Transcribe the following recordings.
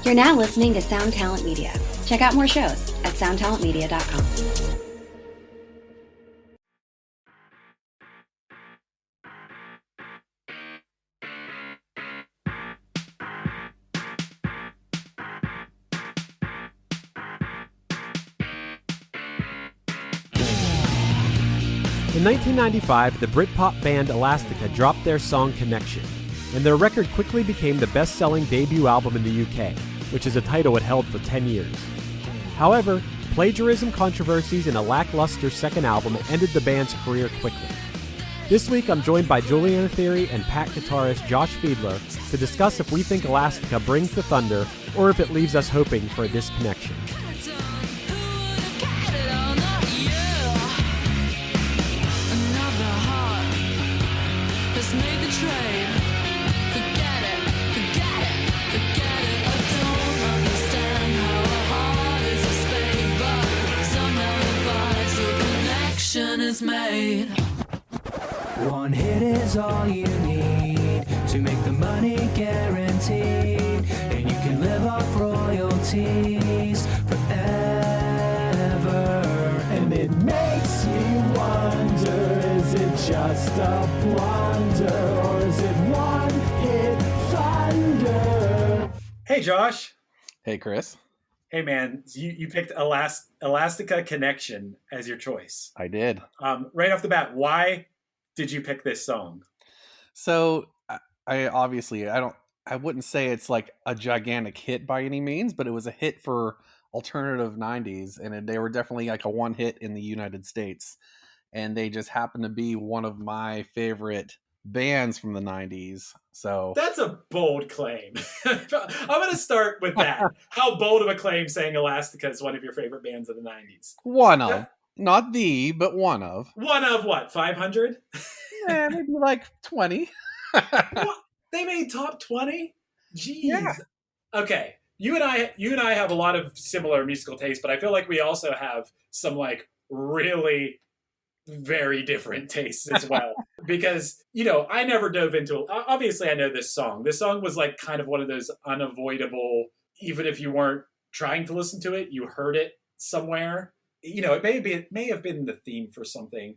You're now listening to Sound Talent Media. Check out more shows at soundtalentmedia.com. In 1995, the Brit-Pop band Elastica dropped their song Connection, and their record quickly became the best-selling debut album in the UK, which is a title it held for 10 years. However, plagiarism controversies and a lackluster second album ended the band's career quickly. This week, I'm joined by Juliana Theory and Pat guitarist Josh Fiedler to discuss if we think Elastica brings the thunder or if it leaves us hoping for a disconnection. Is made. One hit is all you need to make the money guaranteed, and you can live off royalties forever. And it makes you wonder, is it just a blunder, or is it one hit thunder? Hey Josh. Hey Chris. Hey man, you picked Elastica Connection as your choice. I did. Right off the bat, why did you pick this song? So I wouldn't say it's like a gigantic hit by any means, but it was a hit for alternative 90s, and they were definitely like a one hit in the United States. And they just happened to be one of my favorite bands from the 90s. So that's a bold claim. I'm going to start with that. How bold of a claim saying Elastica is one of your favorite bands of the 90s? One of. Not the, but one of. One of what, 500? Yeah, maybe like 20. What? They made top 20? Jeez. Yeah. Okay. You and I have a lot of similar musical tastes, but I feel like we also have some like really very different tastes as well. Because, I never dove into, obviously I know this song. This song was like kind of one of those unavoidable, even if you weren't trying to listen to it, you heard it somewhere. It may have been the theme for something.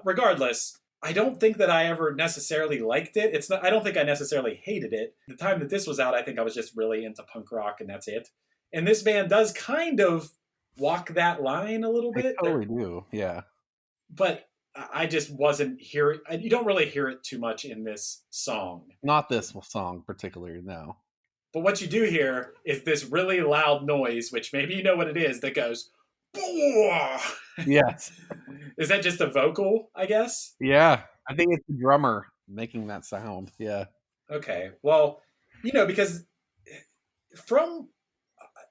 Regardless, I don't think that I ever necessarily liked it. I don't think I necessarily hated it. The time that this was out, I think I was just really into punk rock and that's it. And this band does kind of walk that line a little bit. They totally do, yeah. But I just wasn't hearing. You don't really hear it too much in this song. Not this song particularly, no. But what you do hear is this really loud noise, which maybe you know what it is, that goes, "Boah!" Yes. Is that just a vocal, I guess? Yeah. I think it's the drummer making that sound. Yeah. Okay. Well, because from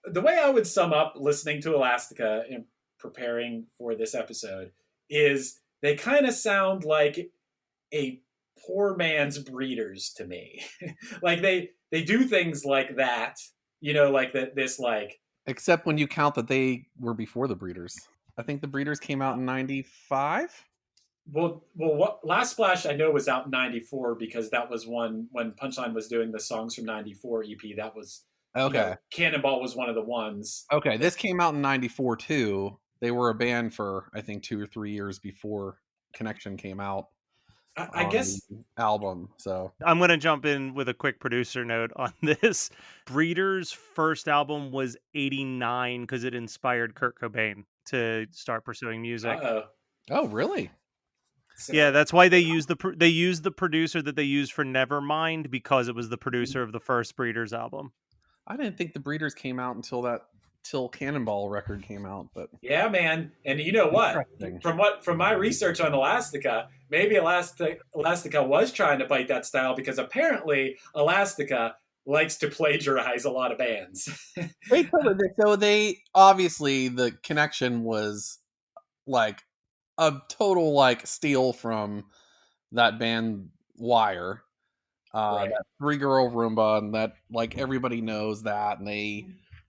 the way I would sum up listening to Elastica and preparing for this episode is they kind of sound like a poor man's Breeders to me. Like they do things like that, like that. This like, except when you count that they were before the Breeders. I think the Breeders came out in 95. Well, what Last Splash I know was out in 94 because that was one when Punchline was doing the Songs from 94 EP. That was okay. Cannonball was one of the ones. Okay, this came out in 94 too. They were a band for I think 2 or 3 years before Connection came out. I guess album. So I'm going to jump in with a quick producer note on this. Breeders' first album was 89 because it inspired Kurt Cobain to start pursuing music. Uh-oh. Oh, really? Yeah, that's why they used the producer that they used for Nevermind because it was the producer of the first Breeders album. I didn't think the Breeders came out till Cannonball record came out, but yeah, man. And you know what? From my research on Elastica, maybe Elastica was trying to bite that style because apparently Elastica likes to plagiarize a lot of bands. So they obviously the Connection was like a total like steal from that band Wire, Right. That 3-girl Roomba, and that like everybody knows that, and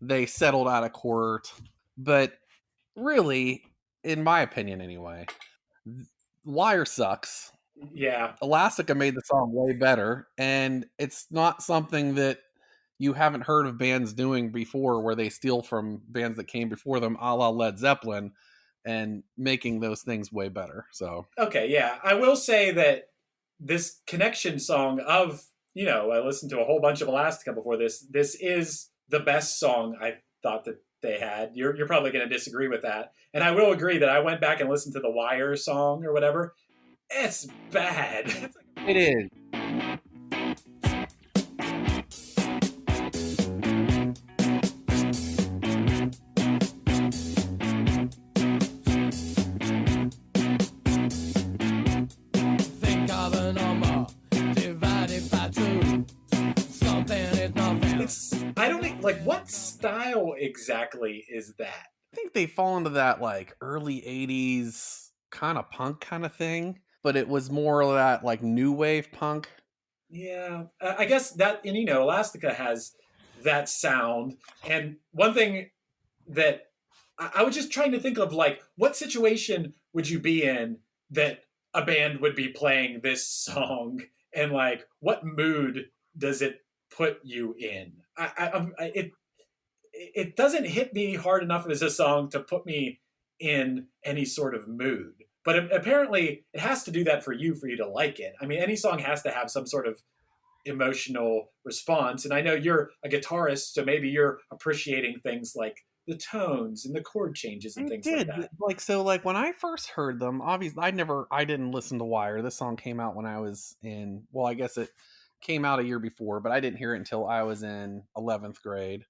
they settled out of court. But really, in my opinion anyway, Wire sucks. Yeah. Elastica made the song way better, and it's not something that you haven't heard of bands doing before, where they steal from bands that came before them, a la Led Zeppelin, and making those things way better. So Okay, yeah. I will say that this Connection song of, I listened to a whole bunch of Elastica before this. This is the best song I thought that they had. You're probably going to disagree with that. And I will agree that I went back and listened to the Wire song or whatever. It's bad. it is. Think of a number divided by 2. Something is nothing. I don't think, like, what style exactly is that? I think they fall into that like early 80s kind of punk kind of thing, but it was more of that like new wave punk. Yeah, I guess that, and Elastica has that sound. And one thing that I was just trying to think of, like, what situation would you be in that a band would be playing this song, and like, what mood does it put you in? It doesn't hit me hard enough as a song to put me in any sort of mood. But apparently, it has to do that for you to like it. I mean, any song has to have some sort of emotional response. And I know you're a guitarist, so maybe you're appreciating things like the tones and the chord changes and things like that. Like when I first heard them, obviously I didn't listen to Wire. This song came out when I was in, well, I guess it came out a year before, but I didn't hear it until I was in 11th grade.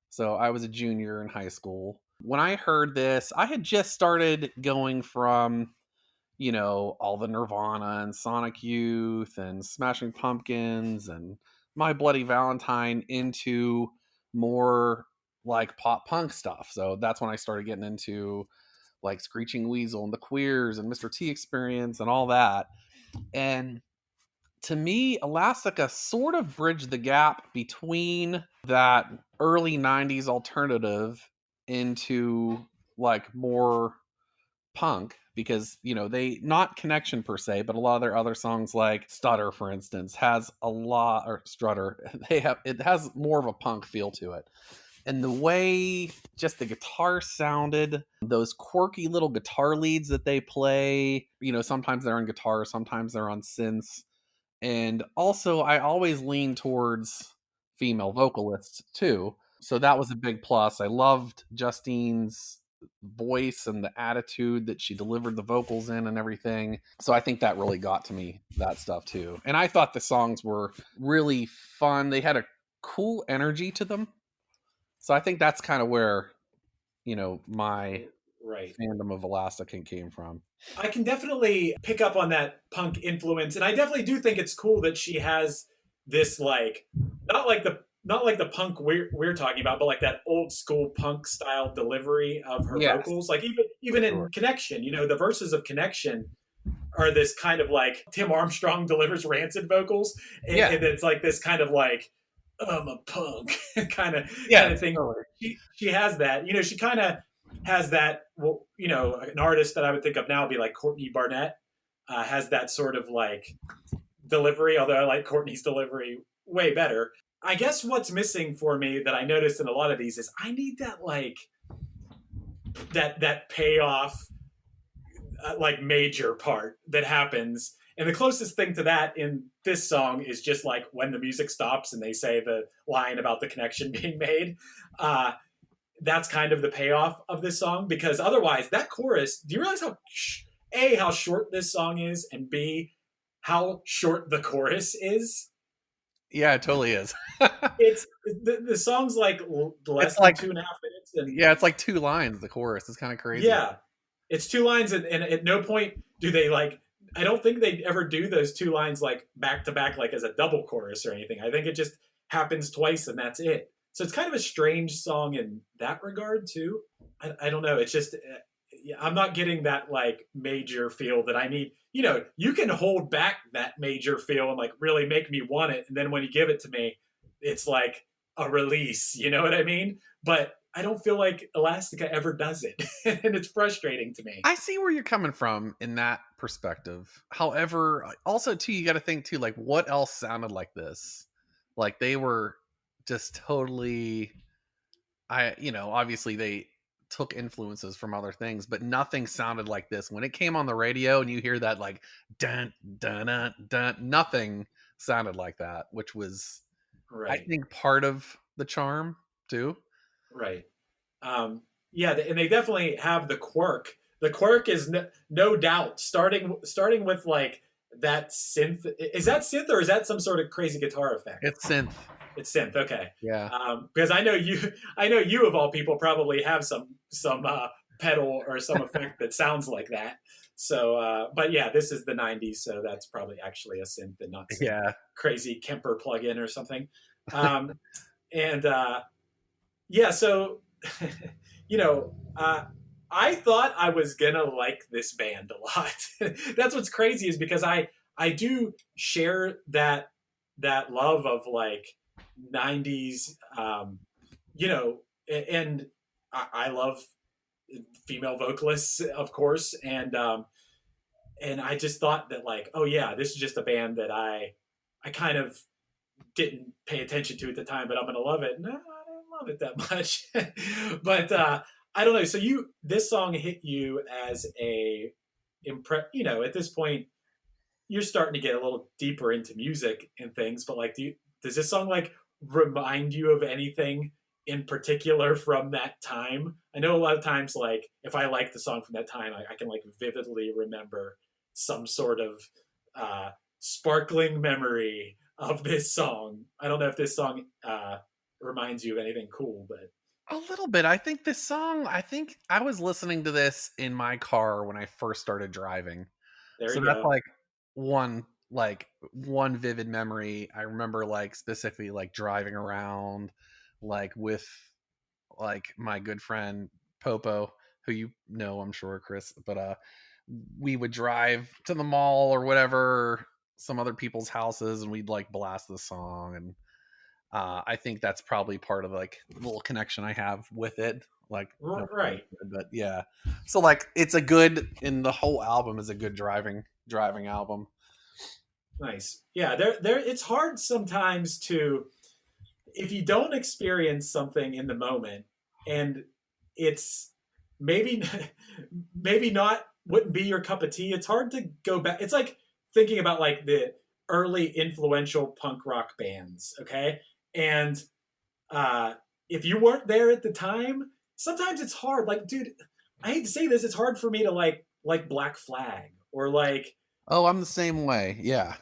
So I was a junior in high school. When I heard this, I had just started going from, all the Nirvana and Sonic Youth and Smashing Pumpkins and My Bloody Valentine into more like pop punk stuff. So that's when I started getting into like Screeching Weasel and the Queers and Mr. T Experience and all that. And to me, Elastica sort of bridged the gap between that early 90s alternative into like more punk, because they, not Connection per se, but a lot of their other songs like Stutter, for instance, has a lot, or Strutter, it has more of a punk feel to it. And the way just the guitar sounded, those quirky little guitar leads that they play, sometimes they're on guitar, sometimes they're on synths. And also, I always lean towards female vocalists too. So that was a big plus. I loved Justine's voice and the attitude that she delivered the vocals in and everything. So I think that really got to me, that stuff too. And I thought the songs were really fun. They had a cool energy to them. So I think that's kind of where, my fandom of Elastica came from. I can definitely pick up on that punk influence, and I definitely do think it's cool that she has this, like, not like the punk we're talking about, but like that old school punk style delivery of her vocals. Like even in Connection, the verses of Connection are this kind of like Tim Armstrong delivers Rancid vocals, and it's like this kind of like, I'm a punk kind of thing. She has that. She kind of has that. Well, an artist that I would think of now would be like Courtney Barnett. Has that sort of like delivery, although I like Courtney's delivery way better. I guess what's missing for me that I noticed in a lot of these is I need that, like, that payoff, like major part that happens. And the closest thing to that in this song is just like when the music stops and they say the line about the connection being made. That's kind of the payoff of this song, because otherwise that chorus, do you realize how short this song is, and B, how short the chorus is? Yeah, it totally is. It's the song's like less than 2.5 minutes. And yeah, it's like 2 lines, the chorus. It's kind of crazy. Yeah, it's 2 lines, and at no point do they, like, I don't think they ever do those 2 lines like back to back, like as a double chorus or anything. I think it just happens twice and that's it. So it's kind of a strange song in that regard too. I don't know. It's just, I'm not getting that like major feel that I need. You can hold back that major feel and like really make me want it. And then when you give it to me, it's like a release, you know what I mean? But I don't feel like Elastica ever does it. And it's frustrating to me. I see where you're coming from in that perspective. However, also too, you got to think too, like, what else sounded like this? Like, they were just totally, obviously they took influences from other things, but nothing sounded like this. When it came on the radio and you hear that like dun dun dun dun, nothing sounded like that, which was, I Right. think, part of the charm too. Right. Yeah, and they definitely have the quirk. The quirk is no doubt starting with like that synth. Is that synth or is that some sort of crazy guitar effect? It's synth. It's synth. Okay. Yeah. Because I know you of all people probably have some pedal or some effect that sounds like that. So, but yeah, this is the '90s, so that's probably actually a synth and not some Yeah. crazy Kemper plugin or something. And yeah, so you know, I thought I was gonna like this band a lot. That's what's crazy is because I do share that love of like '90s, and I love female vocalists, of course, and I just thought that like, oh yeah, this is just a band that I kind of didn't pay attention to at the time, but I'm gonna love it. No, I didn't love it that much. But I don't know. So this song hit you as at this point you're starting to get a little deeper into music and things, but like does this song like remind you of anything in particular from that time? I know a lot of times like if I like the song from that time, I can like vividly remember some sort of sparkling memory of this song. I don't know if this song reminds you of anything cool, but A little bit. I think I was listening to this in my car when I first started driving. there So you that's go. one vivid memory. I remember like specifically like driving around like with like my good friend Popo, who I'm sure, Chris, but we would drive to the mall or whatever, some other people's houses, and we'd like blast the song. And I think that's probably part of like the little connection I have with it. Like, no pun Right. intended, but yeah. So like, and the whole album is a good driving album. Nice. Yeah, there it's hard sometimes to if you don't experience something in the moment and it's maybe maybe not wouldn't be your cup of tea, it's hard to go back. It's like thinking about like the early influential punk rock bands, okay? And if you weren't there at the time, sometimes it's hard. Like, dude, I hate to say this, it's hard for me to like Black Flag or like Oh, I'm the same way. Yeah.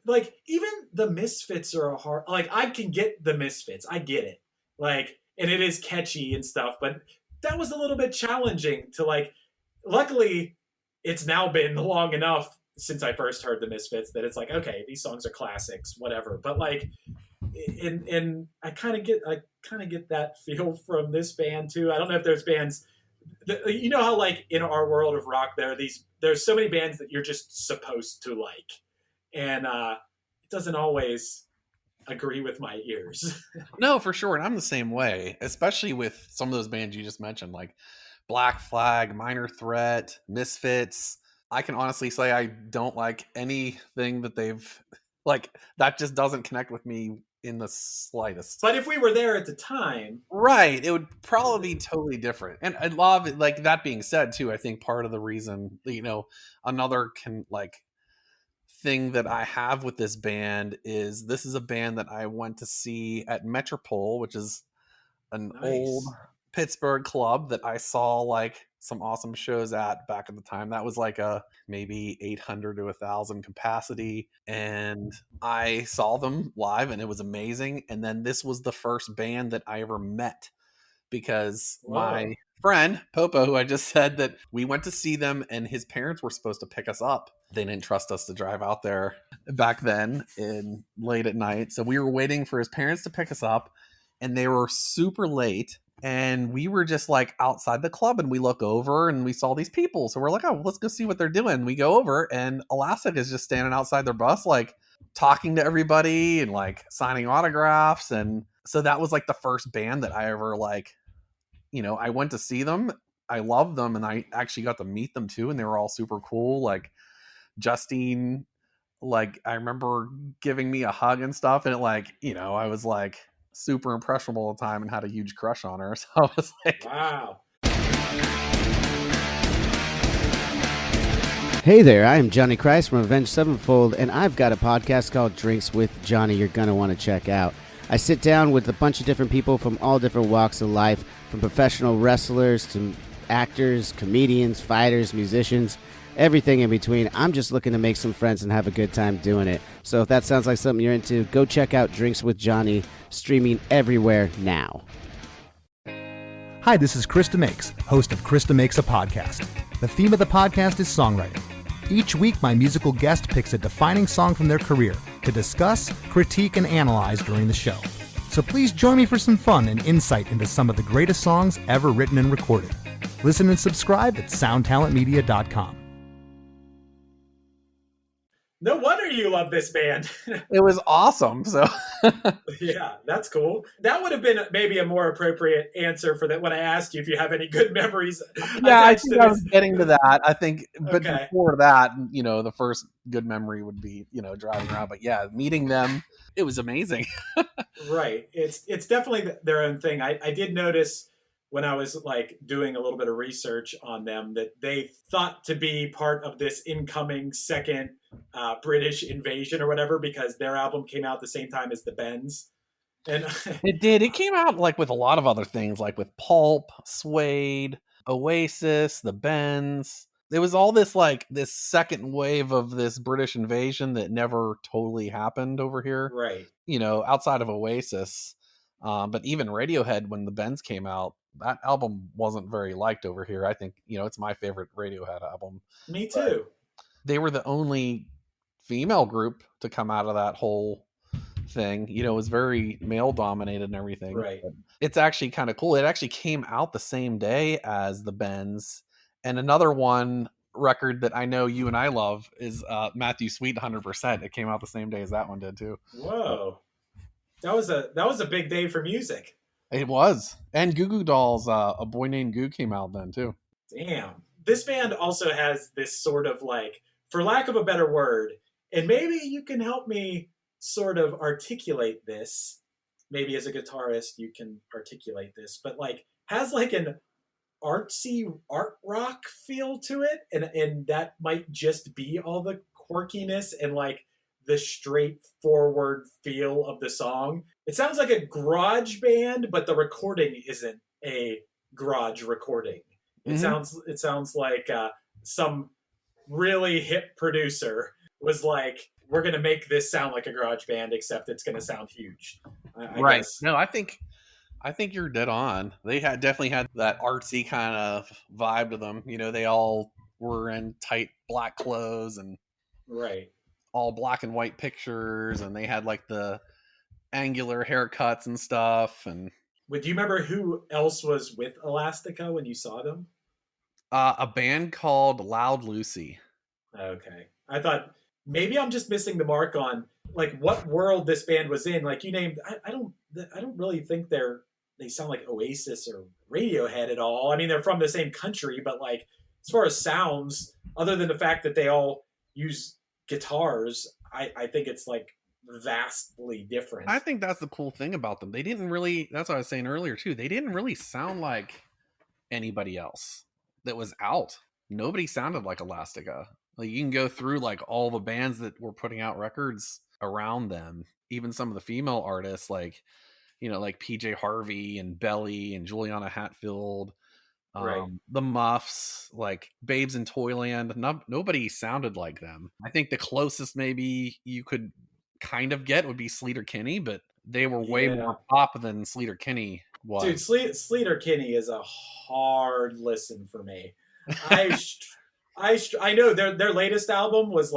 like even the Misfits are a hard. Like I can get the Misfits, I get it. Like, and it is catchy and stuff, but that was a little bit challenging to like. Luckily, it's now been long enough since I first heard the Misfits that it's like, okay, these songs are classics, whatever. But like, and I kind of get that feel from this band too. I don't know if there's bands. You know how like in our world of rock, there's so many bands that you're just supposed to like, and it doesn't always agree with my ears. No, for sure. And I'm the same way, especially with some of those bands you just mentioned, like Black Flag, Minor Threat, Misfits. I can honestly say I don't like anything that they've like, that just doesn't connect with me in the slightest. But if we were there at the time, Right, it would probably be totally different. And I love it. Like, that being said too, I think part of the reason, another thing that I have with this band is this is a band that I went to see at Metropole, which is an old nice. Pittsburgh club that I saw like some awesome shows at back at the time. That was like a maybe 800 to 1,000 capacity, and I saw them live and it was amazing. And then this was the first band that I ever met, because my Whoa. friend Popo, who I just said, that we went to see them and his parents were supposed to pick us up. They didn't trust us to drive out there back then in late at night. So we were waiting for his parents to pick us up, and they were super late. And we were just like outside the club, and we look over and we saw these people. So we're like, oh, let's go see what they're doing. We go over and Elastica is just standing outside their bus, like talking to everybody and like signing autographs. And so that was like the first band that I ever like, I went to see them. I loved them, and I actually got to meet them too. And they were all super cool. Like Justine, like I remember giving me a hug and stuff. And it like, I was like super impressionable all the time and had a huge crush on her. So I was like, wow. Hey there, I am Johnny Christ from Avenged Sevenfold, and I've got a podcast called Drinks with Johnny you're going to want to check out. I sit down with a bunch of different people from all different walks of life, from professional wrestlers to actors, comedians, fighters, musicians, everything in between. I'm just looking to make some friends and have a good time doing it. So if that sounds like something you're into, go check out Drinks with Johnny, streaming everywhere now. Hi, this is Krista Makes, host of Krista Makes a Podcast. The theme of the podcast is songwriting. Each week, my musical guest picks a defining song from their career to discuss, critique, and analyze during the show. So please join me for some fun and insight into some of the greatest songs ever written and recorded. Listen and subscribe at soundtalentmedia.com. No wonder you love this band. it was awesome. So yeah, that's cool. That would have been maybe a more appropriate answer for that when I asked you if you have any good memories. Yeah, I think I was getting to that. I think, but Okay. before that, the first good memory would be, driving around. But yeah, meeting them, it was amazing. Right. It's definitely their own thing. I did notice when I was like doing a little bit of research on them that they thought to be part of this incoming second British invasion or whatever, because their album came out the same time as the Bends. And It did. It came out like with a lot of other things, like with Pulp, Suede, Oasis, the Bends. There was all this this second wave of this British invasion that never totally happened over here. right. Outside of Oasis. But even Radiohead, when the Bends came out, that album wasn't very liked over here. I think, it's my favorite Radiohead album. Me too. They were the only female group to come out of that whole thing. It was very male dominated and everything. Right. But it's actually kind of cool. It actually came out the same day as the Bends. And another one record that I know you and I love is Matthew Sweet 100%. It came out the same day as that one did too. Whoa. That was a big day for music. It was. And Goo Goo Dolls, A Boy Named Goo came out then too. Damn. This band also has this sort of for lack of a better word, and maybe you can help me sort of articulate this. Maybe as a guitarist you can articulate this, but has an artsy art rock feel to it, and that might just be all the quirkiness and the straightforward feel of the song. It sounds like a garage band, but the recording isn't a garage recording. It sounds like some really hip producer was like, we're going to make this sound like a garage band, except it's going to sound huge. I Right. guess. No, I think you're dead on. They definitely had that artsy kind of vibe to them. They all were in tight black clothes and Right. all black and white pictures, and they had the angular haircuts and stuff. And Do you remember who else was with Elastica when you saw them? a band called Loud Lucy. Okay. I thought maybe I'm just missing the mark on what world this band was in. You named, I don't really think they sound like Oasis or Radiohead at all. I mean, they're from the same country, but as far as sounds, other than the fact that they all use guitars, I think it's vastly different. I think that's the cool thing about them. They didn't really, that's what I was saying earlier too, they didn't really sound like anybody else that was out. Nobody sounded like Elastica. You can go through all the bands that were putting out records around them, even some of the female artists like PJ Harvey and Belly and Juliana Hatfield, Right. the Muffs, Babes in Toyland. Nobody sounded like them. I think the closest maybe you could kind of get would be Sleater Kinney, but they were way more pop than Sleater Kinney was. Dude, Sleater Kinney is a hard listen for me. I know their latest album was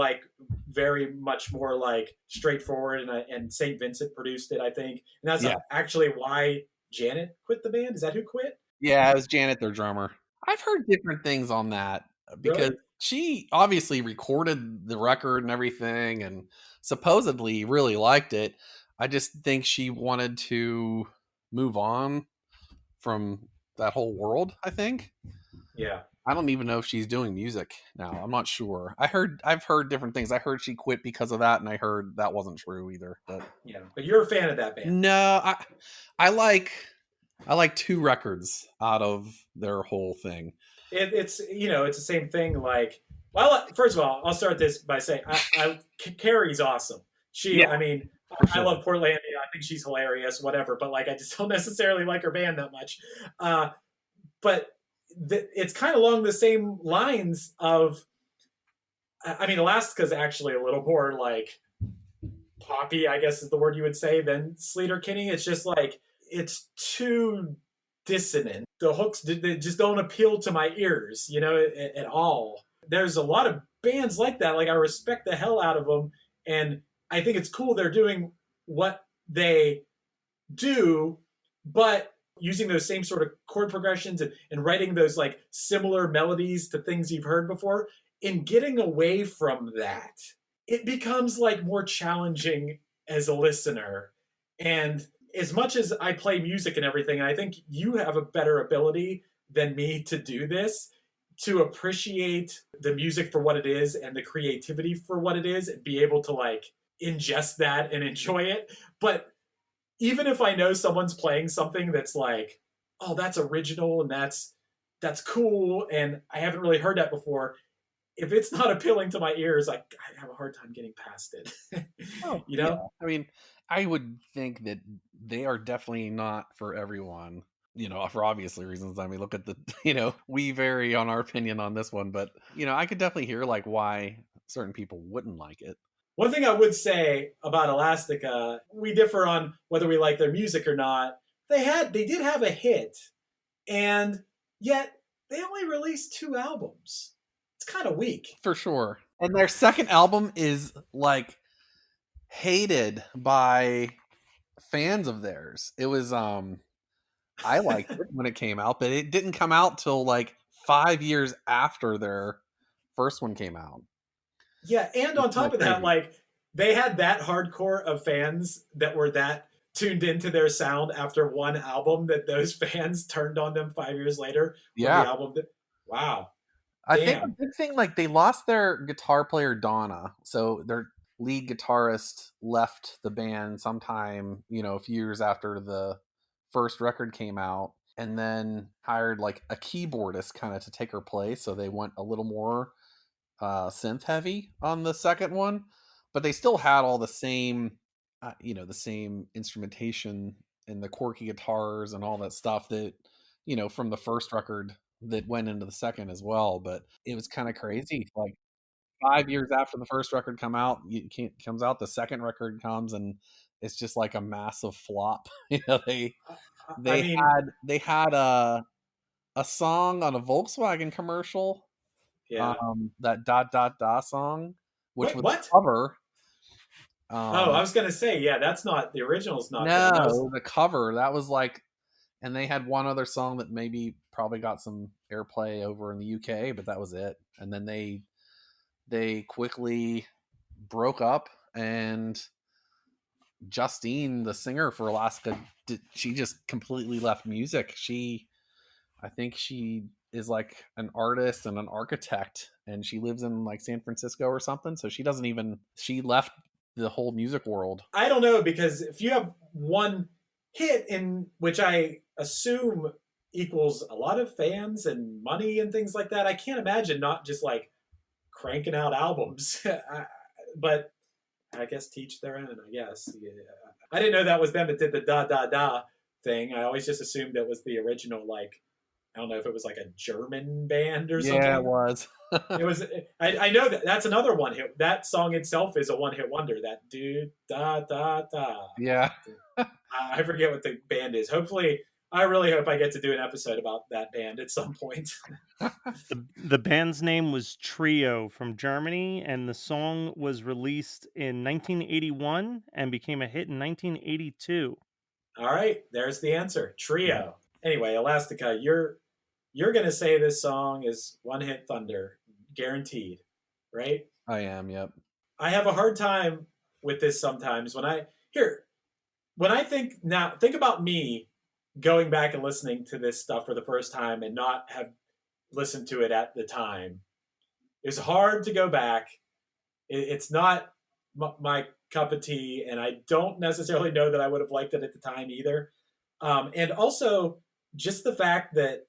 very much more straightforward, and St. Vincent produced it, I think, and that's actually why Janet quit the band. Is that who quit? Yeah, it was Janet, their drummer. I've heard different things on that because she obviously recorded the record and everything, and supposedly really liked it. I just think she wanted to move on from that whole world, I think. Yeah. I don't even know if she's doing music now. I'm not sure. I've heard different things. I heard she quit because of that, and I heard that wasn't true either. But Yeah, but you're a fan of that band. no, I like 2 records out of their whole thing. It's it's the same thing. Like, well, first of all, I'll start this by saying Carrie's awesome. I mean, I love Portlandia. I think she's hilarious. Whatever, but like, I just don't necessarily like her band that much. But it's kind of along the same lines of. I mean, Elastica's actually a little more like poppy, I guess is the word you would say, than Sleater-Kinney. It's just like it's too dissonant. The hooks they just don't appeal to my ears, at all. There's a lot of bands like that. Like, I respect the hell out of them, and I think it's cool they're doing what they do, but using those same sort of chord progressions and writing those like similar melodies to things you've heard before. In getting away from that, it becomes like more challenging as a listener. And as much as I play music and everything, and I think you have a better ability than me to do this, to appreciate the music for what it is and the creativity for what it is, and be able to like ingest that and enjoy it. But even if I know someone's playing something that's like, oh, that's original and that's cool, and I haven't really heard that before, if it's not appealing to my ears, I have a hard time getting past it. Yeah. I mean, I would think that they are definitely not for everyone, for obviously reasons. I mean, look at we vary on our opinion on this one, but, I could definitely hear like why certain people wouldn't like it. One thing I would say about Elastica, we differ on whether we like their music or not. They did have a hit, and yet they only released 2 albums. It's kind of weak. For sure. And their second album is like hated by fans of theirs. It was I liked it when it came out, but it didn't come out till like 5 years after their first one came out. Yeah, and on top of that, like, they had that hardcore of fans that were that tuned into their sound after one album that those fans turned on them 5 years later. Yeah. The album wow. I think a big thing, like, they lost their guitar player, Donna. So their lead guitarist left the band sometime, a few years after the first record came out, and then hired like a keyboardist kind of to take her place. So they went a little more synth heavy on the second one, but they still had all the same, the same instrumentation and the quirky guitars and all that stuff that, from the first record that went into the second as well. But it was kind of crazy. Like 5 years after the first record comes out, the second record comes, and it's just like a massive flop. They had a song on a Volkswagen commercial. Yeah. That dot dot dot song, which was what? a cover. I was gonna say, yeah, that's not the original's not. No, the cover that was like, and they had one other song that probably got some airplay over in the UK, but that was it. And then they quickly broke up, and Justine, the singer for Elastica, she just completely left music. I think she is like an artist and an architect, and she lives in like San Francisco or something. So she left the whole music world. I don't know, because if you have one hit, in which I assume equals a lot of fans and money and things like that, I can't imagine not just like cranking out albums. But I guess teach their own, I guess. Yeah. I didn't know that was them that did the da da da thing. I always just assumed it was the original, like, I don't know if it was like a German band or something. Yeah, it was. It was. I know that's another one hit. That song itself is a one-hit wonder. That do da da da. Yeah. I forget what the band is. Hopefully, I really hope I get to do an episode about that band at some point. The band's name was Trio from Germany, and the song was released in 1981 and became a hit in 1982. All right, there's the answer. Trio. Anyway, Elastica, you're going to say this song is one-hit thunder, guaranteed, right? I am, yep. I have a hard time with this sometimes. When I think about me going back and listening to this stuff for the first time and not have listened to it at the time. It was hard to go back. It's not my cup of tea, and I don't necessarily know that I would have liked it at the time either. And also, just the fact that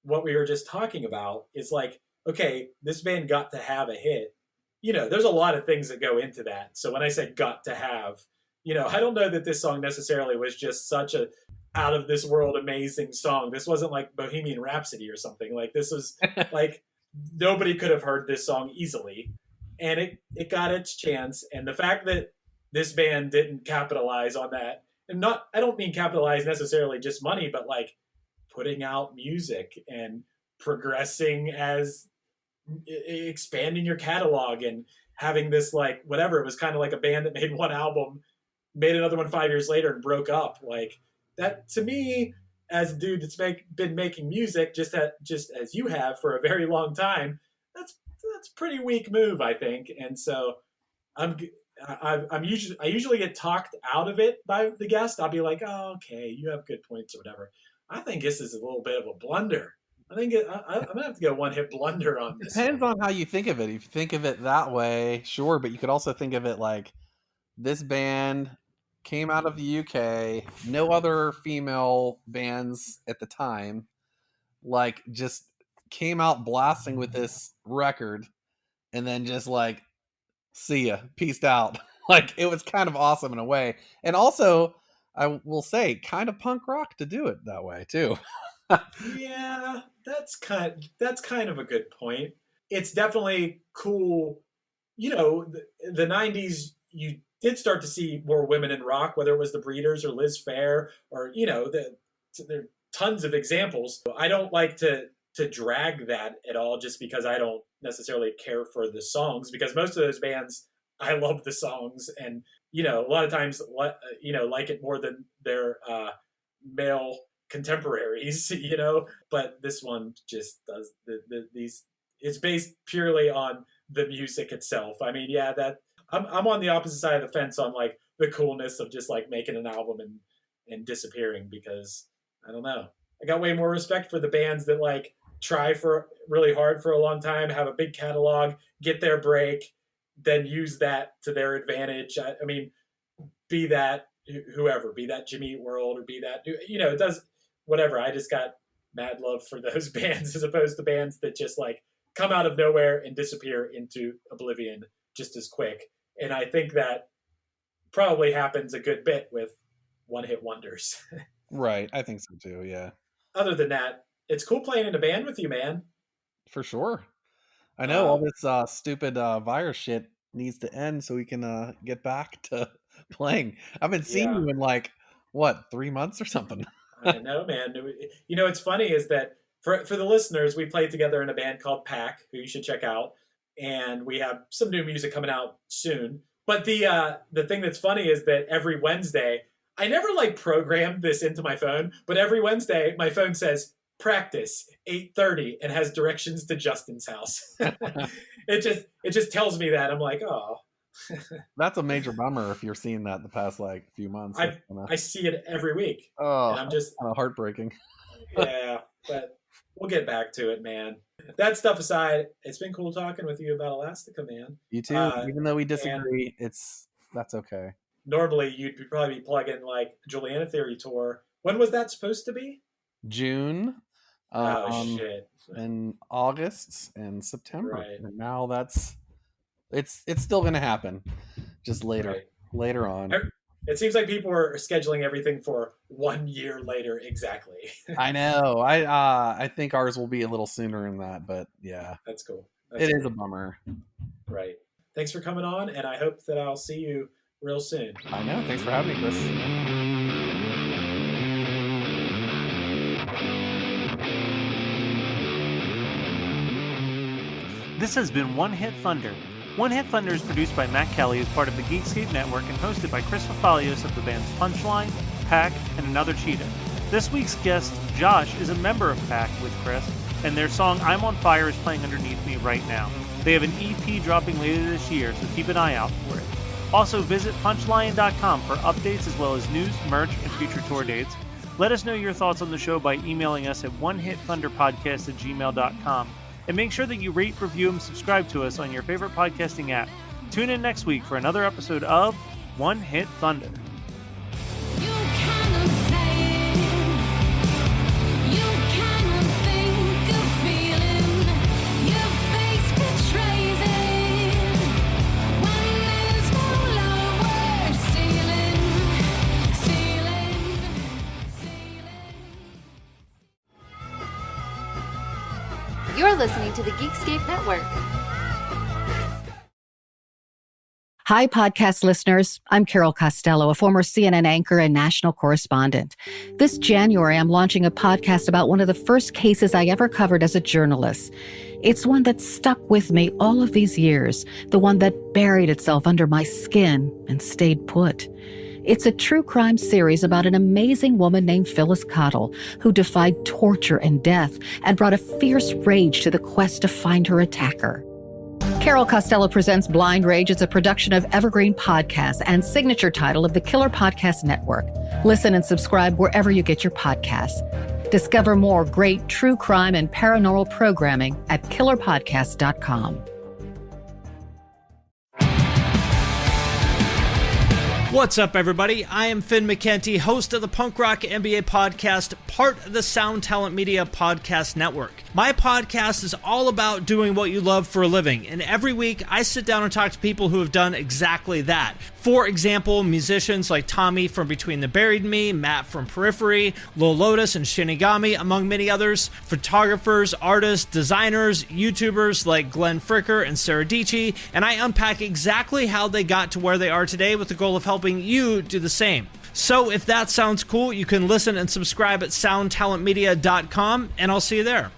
what we were just talking about is like, okay, this band got to have a hit. There's a lot of things that go into that. So when I said got to have, I don't know that this song necessarily was just such a out of this world amazing song. This wasn't like Bohemian Rhapsody or something. Like, this was like, nobody could have heard this song easily. And it got its chance. And the fact that this band didn't capitalize on that, and I don't mean capitalize necessarily just money, but like putting out music and progressing as expanding your catalog and having this, like, whatever, it was kind of like a band that made one album, made another one 5 years later and broke up. Like, that to me, as a dude that's been making music just as you have for a very long time, that's a pretty weak move, I think. And so I usually get talked out of it by the guest. I'll be like, oh, okay, you have good points or whatever. I think this is a little bit of a blunder. I think I'm gonna have to go one-hit blunder on this. Depends on how you think of it. If you think of it that way, sure, but you could also think of it like this band came out of the UK, no other female bands at the time, like, just came out blasting with this record, and then just like, see ya, peaced out. Like, it was kind of awesome in a way, and also I will say kind of punk rock to do it that way too. Yeah, that's kind of a good point. It's definitely cool. The 90s, you did start to see more women in rock, whether it was the Breeders or Liz Phair, or there are tons of examples. I don't like to drag that at all, just because I don't necessarily care for the songs, because most of those bands, I love the songs, and a lot of times like it more than their male contemporaries, but this one just does these. It's based purely on the music itself. I mean, yeah, that I'm on the opposite side of the fence on like the coolness of just like making an album and disappearing, because I don't know. I got way more respect for the bands that like try for really hard for a long time, have a big catalog, get their break, then use that to their advantage. I mean, be that whoever, be that Jimmy Eat World, or be that, it does whatever. I just got mad love for those bands, as opposed to bands that just like come out of nowhere and disappear into oblivion just as quick. And I think that probably happens a good bit with one-hit wonders. Right, I think so too, yeah. Other than that, it's cool playing in a band with you, man. For sure. I know all this stupid virus shit needs to end so we can get back to playing. I've been seeing you in like, what, 3 months or something? I know, man. What's funny is that for the listeners, we played together in a band called Pack, who you should check out. And we have some new music coming out soon. But the thing that's funny is that every Wednesday, I never like programmed this into my phone, but every Wednesday my phone says practice 8:30 and has directions to Justin's house. It just tells me that. I'm like, oh. That's a major bummer if you're seeing that the past like few months. I see it every week. Oh, and I'm just kind of heartbreaking. Yeah, but we'll get back to it, man. That stuff aside, it's been cool talking with you about Elastica, man. You too. Even though we disagree, that's okay. Normally, you'd probably be plugging like Juliana Theory tour. When was that supposed to be? June. Shit. And August and September. Right. And now it's still going to happen, just later on. It seems like people are scheduling everything for 1 year later exactly. I know. I think ours will be a little sooner than that, but yeah. That's cool. It is a bummer. Right. Thanks for coming on, and I hope that I'll see you real soon. I know. Thanks for having me, Chris. This has been One Hit Thunder. One Hit Thunder is produced by Matt Kelly as part of the Geekscape Network and hosted by Chris Fafalios of the bands Punchline, Pack, and Another Cheetah. This week's guest, Josh, is a member of Pack with Chris, and their song I'm on Fire is playing underneath me right now. They have an EP dropping later this year, so keep an eye out for it. Also, visit punchline.com for updates as well as news, merch, and future tour dates. Let us know your thoughts on the show by emailing us at onehitthunderpodcast@gmail.com. And make sure that you rate, review, and subscribe to us on your favorite podcasting app. Tune in next week for another episode of One Hit Thunder. You're listening to the Geekscape Network. Hi, podcast listeners. I'm Carol Costello, a former CNN anchor and national correspondent. This January, I'm launching a podcast about one of the first cases I ever covered as a journalist. It's one that stuck with me all of these years, the one that buried itself under my skin and stayed put. It's a true crime series about an amazing woman named Phyllis Cottle, who defied torture and death and brought a fierce rage to the quest to find her attacker. Carol Costello Presents Blind Rage is a production of Evergreen Podcasts and signature title of the Killer Podcast Network. Listen and subscribe wherever you get your podcasts. Discover more great true crime and paranormal programming at killerpodcast.com. What's up, everybody? I am Finn McKenty, host of the Punk Rock NBA podcast, part of the Sound Talent Media Podcast Network. My podcast is all about doing what you love for a living, and every week I sit down and talk to people who have done exactly that. For example, musicians like Tommy from Between the Buried and Me, Matt from Periphery, Lil Lotus and Shinigami, among many others, photographers, artists, designers, YouTubers like Glenn Fricker and Sarah Dici, and I unpack exactly how they got to where they are today with the goal of helping you do the same. So if that sounds cool, you can listen and subscribe at soundtalentmedia.com, and I'll see you there.